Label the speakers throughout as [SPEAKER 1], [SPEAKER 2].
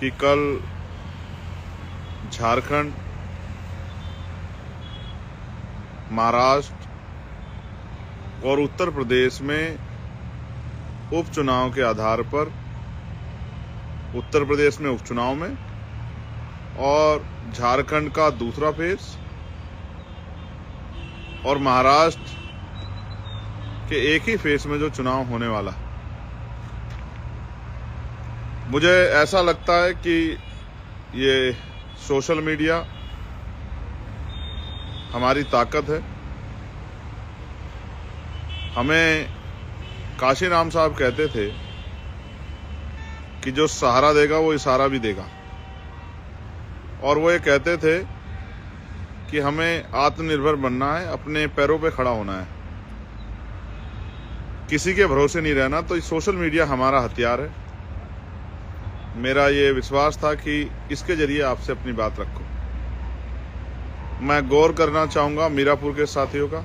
[SPEAKER 1] कि कल झारखंड, महाराष्ट्र और उत्तर प्रदेश में उपचुनाव के आधार पर, उत्तर प्रदेश में उपचुनाव में और झारखंड का दूसरा फेज और महाराष्ट्र के एक ही फेज में जो चुनाव होने वाला, मुझे ऐसा लगता है कि ये सोशल मीडिया हमारी ताकत है। हमें काशीराम साहब कहते थे कि जो सहारा देगा वो इशारा भी देगा, और वो ये कहते थे कि हमें आत्मनिर्भर बनना है, अपने पैरों पे खड़ा होना है, किसी के भरोसे नहीं रहना। तो सोशल मीडिया हमारा हथियार है। मेरा ये विश्वास था कि इसके जरिए आपसे अपनी बात रखूं। मैं गौर करना चाहूंगा मीरापुर के साथियों का,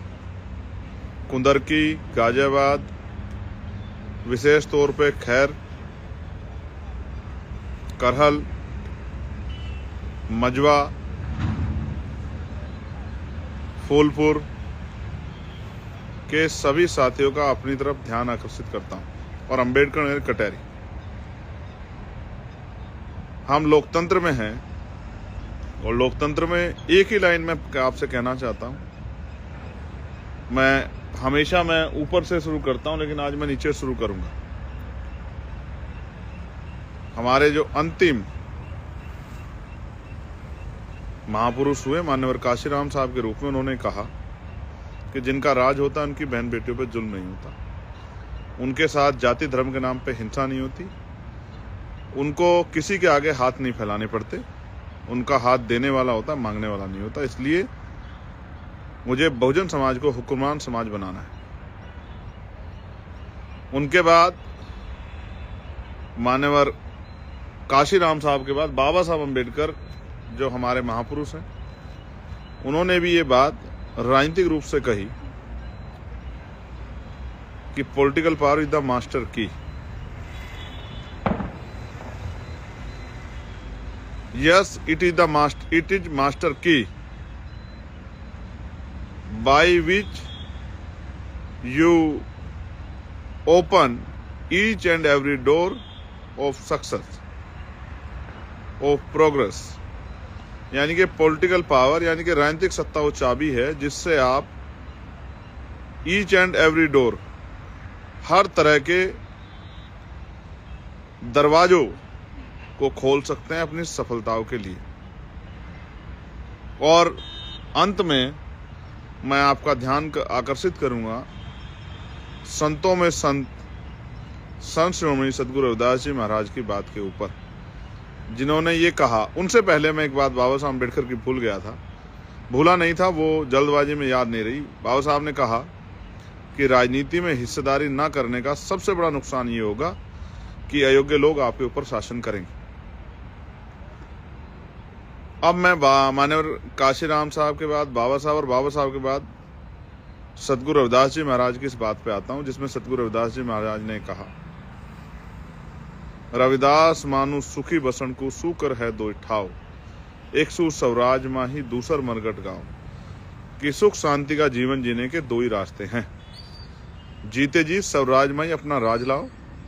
[SPEAKER 1] कुंदरकी, गाजियाबाद, विशेष तौर पे खैर, करहल, मजवा, फूलपुर के सभी साथियों का अपनी तरफ ध्यान आकर्षित करता हूं, और अंबेडकर नगर, कटहरी। हम लोकतंत्र में हैं, और लोकतंत्र में एक ही लाइन में आपसे कहना चाहता हूं। हमेशा मैं ऊपर से शुरू करता हूं, लेकिन आज मैं नीचे शुरू करूंगा। हमारे जो अंतिम महापुरुष हुए मान्यवर काशीराम साहब के रूप में, उन्होंने कहा कि जिनका राज होता है उनकी बहन बेटियों पर जुल्म नहीं होता, उनके साथ जाति धर्म के नाम पे हिंसा नहीं होती, उनको किसी के आगे हाथ नहीं फैलाने पड़ते, उनका हाथ देने वाला होता, मांगने वाला नहीं होता। इसलिए मुझे बहुजन समाज को हुक्मरान समाज बनाना है। उनके बाद मान्यवर काशीराम साहब के बाद बाबा साहब अम्बेडकर, जो हमारे महापुरुष हैं, उन्होंने भी ये बात राजनीतिक रूप से कही कि political power is the master की। यस, इट इज मास्टर की by which you open each and every door of success, of progress। यानी कि पॉलिटिकल पावर, यानी कि राजनीतिक सत्ता वो चाबी है जिससे आप ईच एंड एवरी डोर, हर तरह के दरवाजों को खोल सकते हैं अपनी सफलताओं के लिए। और अंत में मैं आपका ध्यान आकर्षित करूंगा संतों में संत श्रोमणी सदगुरु रविदास जी महाराज की बात के ऊपर, जिन्होंने ये कहा। उनसे पहले मैं एक बात बाबा साहब अम्बेडकर की भूल गया था, भूला नहीं था, वो जल्दबाजी में याद नहीं रही। बाबा साहब ने कहा कि राजनीति में हिस्सेदारी ना करने का सबसे बड़ा नुकसान ये होगा कि अयोग्य लोग आपके ऊपर शासन करेंगे। अब मैं मान्यवर काशीराम साहब के बाद बाबा साहब, और बाबा साहब के बाद सदगुरु रविदास जी महाराज की इस बात पे आता हूं, जिसमें सदगुरु रविदास जी महाराज ने कहा, रविदास मानु सुखी बसन को सुकर है दो ठाव, एक सु स्वराज माही दूसर मरगट गांव, कि सुख शांति का जीवन जीने के दो ही रास्ते हैं। जीते जी स्वराज माही अपना राज लाओ,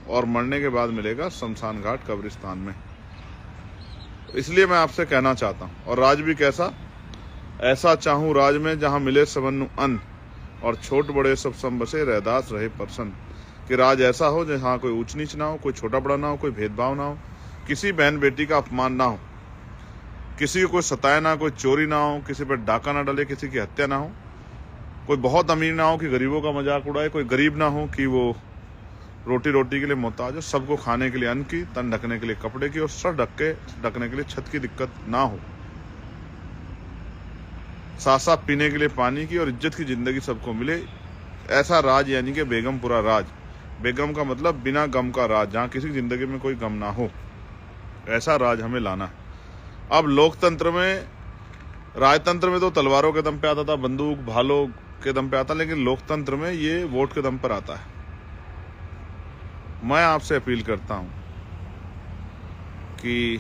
[SPEAKER 1] और मरने के बाद मिलेगा शमशान घाट कब्रिस्तान में। इसलिए मैं आपसे कहना चाहता हूं, और राज भी कैसा, ऐसा चाहूं राज में जहां मिले सबनु अन्न, और छोट बड़े सब संबसे रहदास रहे प्रसन्न। कि राज ऐसा हो जहां कोई ऊंच नीच ना हो, कोई छोटा बड़ा ना हो, कोई भेदभाव ना हो, किसी बहन बेटी का अपमान ना हो, किसी को कोई सताए ना, कोई चोरी ना हो, किसी पर डाका ना डले, किसी की हत्या ना हो, कोई बहुत अमीर ना हो कि गरीबों का मजाक उड़ाए, कोई गरीब ना हो कि वो रोटी के लिए मोहताज हो, सबको खाने के लिए अन्न की, तन ढकने के लिए कपड़े की, और सर ढकने के लिए छत की दिक्कत ना हो, साथ पीने के लिए पानी की, और इज्जत की जिंदगी सबको मिले। ऐसा राज, यानी कि बेगमपुरा राज। बेगम का मतलब बिना गम का राज, जहां किसी की जिंदगी में कोई गम ना हो, ऐसा राज हमें लाना है। अब लोकतंत्र में, राजतंत्र में तो तलवारों के दम पे आता था, बंदूक भालों के दम पे आता, लेकिन लोकतंत्र में ये वोट के दम पर आता है। मैं आपसे अपील करता हूं कि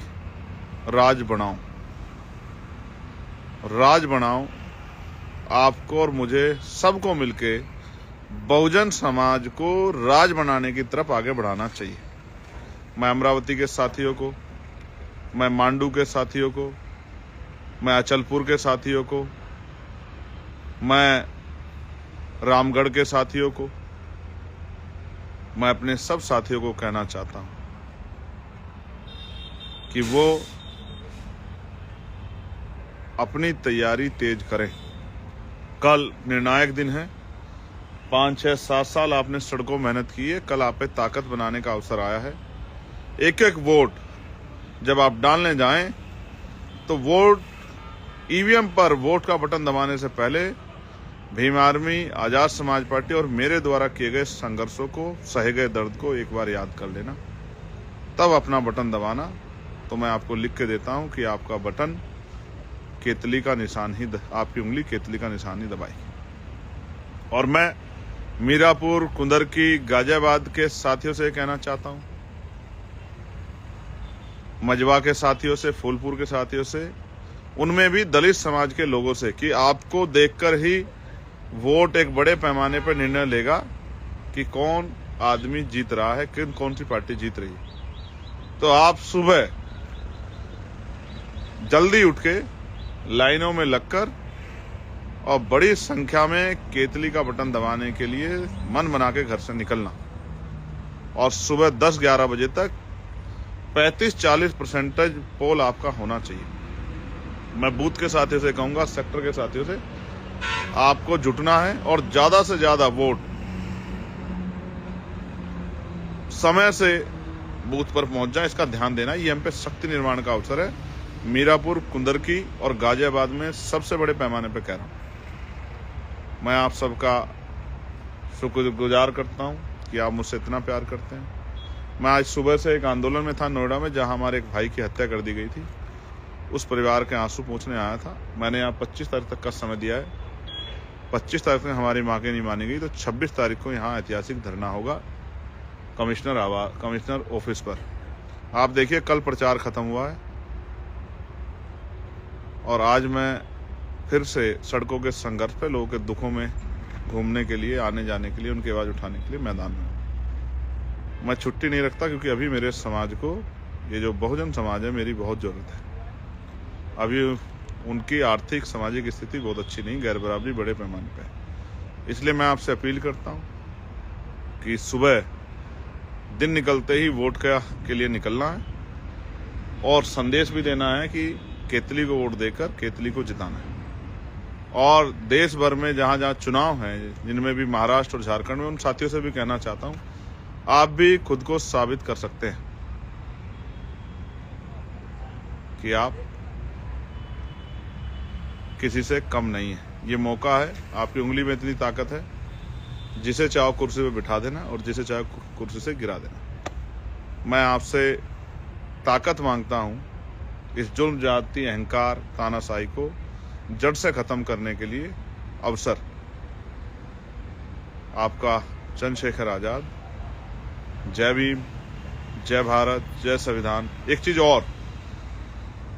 [SPEAKER 1] राज बनाओ, राज बनाओ। आपको और मुझे सबको मिलके बहुजन समाज को राज बनाने की तरफ आगे बढ़ाना चाहिए। मैं अमरावती के साथियों को, मैं मांडू के साथियों को, मैं अचलपुर के साथियों को, मैं रामगढ़ के साथियों को, मैं अपने सब साथियों को कहना चाहता हूं कि वो अपनी तैयारी तेज करें। कल निर्णायक दिन है। 5, 6, 7 साल आपने सड़कों मेहनत की है, कल आप पे ताकत बनाने का अवसर आया है। एक एक वोट जब आप डालने जाएं तो वोट ईवीएम पर वोट का बटन दबाने से पहले भीम आर्मी, आजाद समाज पार्टी और मेरे द्वारा किए गए संघर्षों को, सहे गए दर्द को एक बार याद कर लेना, तब अपना बटन दबाना। तो मैं आपको लिख के देता हूं कि आपका बटन केतली का निशान ही, आपकी उंगली केतली का निशान ही दबाएगी। और मैं मीरापुर, कुंदरकी, गाजियाबाद के साथियों से कहना चाहता हूं, मजवा के साथियों से, फूलपुर के साथियों से, उनमें भी दलित समाज के लोगों से, कि आपको देखकर ही वोट एक बड़े पैमाने पर निर्णय लेगा कि कौन आदमी जीत रहा है, कौन सी पार्टी जीत रही है। तो आप सुबह जल्दी उठ के लाइनों में लगकर और बड़ी संख्या में केतली का बटन दबाने के लिए मन बना के घर से निकलना, और सुबह 10-11 बजे तक 35-40% पोल आपका होना चाहिए। मैं बूथ के साथियों से कहूंगा, सेक्टर के साथियों से, आपको जुटना है और ज्यादा से ज्यादा वोट समय से बूथ पर पहुंच जाए, इसका ध्यान देना। ये हम पे शक्ति निर्माण का अवसर है। मीरापुर, कुंदरकी और गाजियाबाद में सबसे बड़े पैमाने पे कह रहा हूं। मैं आप सबका शुक्रगुजार करता हूं कि आप मुझसे इतना प्यार करते हैं। मैं आज सुबह से एक आंदोलन में था नोएडा में, जहां हमारे एक भाई की हत्या कर दी गई थी। उस परिवार के आंसू पोंछने आया था। मैंने यहाँ 25 तारीख तक का समय दिया है। 25 तारीख में हमारी मांगे नहीं मानी गई तो 26 तारीख को यहाँ ऐतिहासिक धरना होगा कमिश्नर ऑफिस पर। आप देखिए, कल प्रचार खत्म हुआ है और आज मैं फिर से सड़कों के संघर्ष पे, लोगों के दुखों में घूमने के लिए, आने जाने के लिए, उनकी आवाज उठाने के लिए मैदान में हूं। मैं छुट्टी नहीं रखता, क्योंकि अभी मेरे समाज को, ये जो बहुजन समाज है, मेरी बहुत जरूरत है। अभी उनकी आर्थिक सामाजिक स्थिति बहुत अच्छी नहीं, गैर बराबरी बड़े पैमाने पे है। इसलिए मैं आपसे अपील करता हूं कि सुबह दिन निकलते ही वोट के लिए निकलना है और संदेश भी देना है कि केतली को वोट देकर केतली को जिताना है। और देश भर में जहां जहां चुनाव हैं, जिनमें भी महाराष्ट्र और झारखंड में, उन साथियों से भी कहना चाहता हूं, आप भी खुद को साबित कर सकते हैं कि आप किसी से कम नहीं है। ये मौका है, आपकी उंगली में इतनी ताकत है, जिसे चाहो कुर्सी पे बिठा देना और जिसे चाहो कुर्सी से गिरा देना। मैं आपसे ताकत मांगता हूं, इस जुल्म, जाति, अहंकार, तानाशाही को जड़ से खत्म करने के लिए अवसर। आपका चंद्रशेखर आजाद। जय भीम, जय भारत, जय संविधान। एक चीज और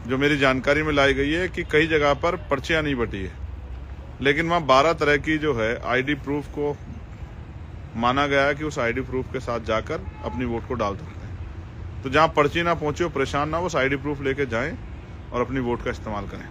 [SPEAKER 1] जो मेरी जानकारी में लाई गई है कि कई जगह पर पर्चियां नहीं बटी है, लेकिन वहां 12 तरह की जो है आईडी प्रूफ को माना गया है कि उस आईडी प्रूफ के साथ जाकर अपनी वोट को डाल सकते हैं। तो जहां पर्ची ना पहुंचे, वो परेशान ना हो, उस आईडी प्रूफ लेके जाएं और अपनी वोट का इस्तेमाल करें।